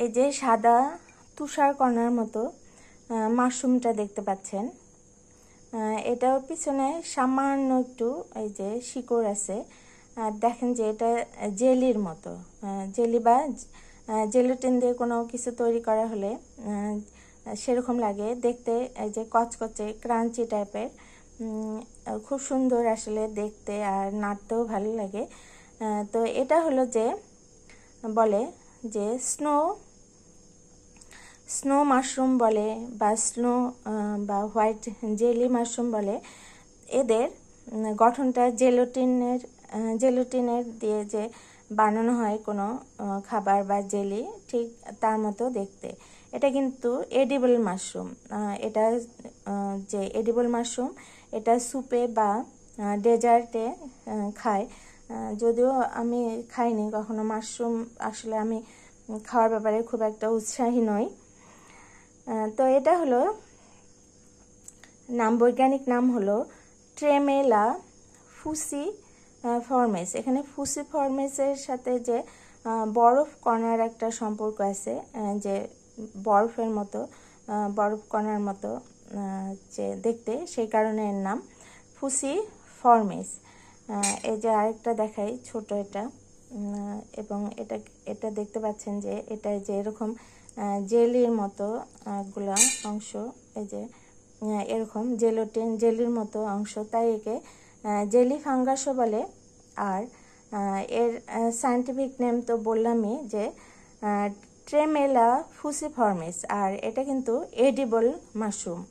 এই যে সাদা তুষার কণার মতো মাশরুমটা দেখতে পাচ্ছেন, এটার পিছনে সামান্য একটু এই যে শিকড় আছে। আর দেখেন যে এটা জেলির মতো, জেলি বা জেলাটিন দিয়ে কোনো কিছু তৈরি করা হলে সেরকম লাগে দেখতে। এই যে কচকচে ক্রাঞ্চি টাইপের, খুব সুন্দর আসলে দেখতে, আর নাড়তেও ভালো লাগে। তো এটা হলো যে বলে যে স্নো মাশরুম বলে, বা স্নো বা হোয়াইট জেলি মাশরুম বলে। এদের গঠনটা জেলাটিনের দিয়ে যে বানানো হয় কোনো খাবার বা জেলি, ঠিক তার মতো দেখতে। এটা কিন্তু এডিবল মাশরুম। এটা যে এডিবল মাশরুম, এটা স্যুপে বা ডেজার্টে খায়। যদিও আমি খাইনি কখনো মাশরুম, আসলে আমি খাওয়ার ব্যাপারে খুব একটা উৎসাহী নই। তো এটা হলো বৈজ্ঞানিক নাম হলো ট্রেমেলা ফুসিফর্মিস। এখানে ফুসিফর্মিসের সাথে যে বরফ কণার একটা সম্পর্ক আছে, যে বরফের মতো, বরফ কণার মতো যে দেখতে, সেই কারণে এর নাম ফুসিফর্মিস। এই যে আরেকটা দেখাই, ছোট এটা, এবং এটা দেখতে পাচ্ছেন যে এটা যে এরকম জেলির মতো গুলা অংশ, এই যে এরকম জেলির মতো অংশ, তাই একে জেলি ফাঙ্গাসও বলে। আর এর সায়েন্টিফিক নেম তো বললামই যে ট্রেমেলা ফুসিফর্মিস, আর এটা কিন্তু এডিবল মাশরুম।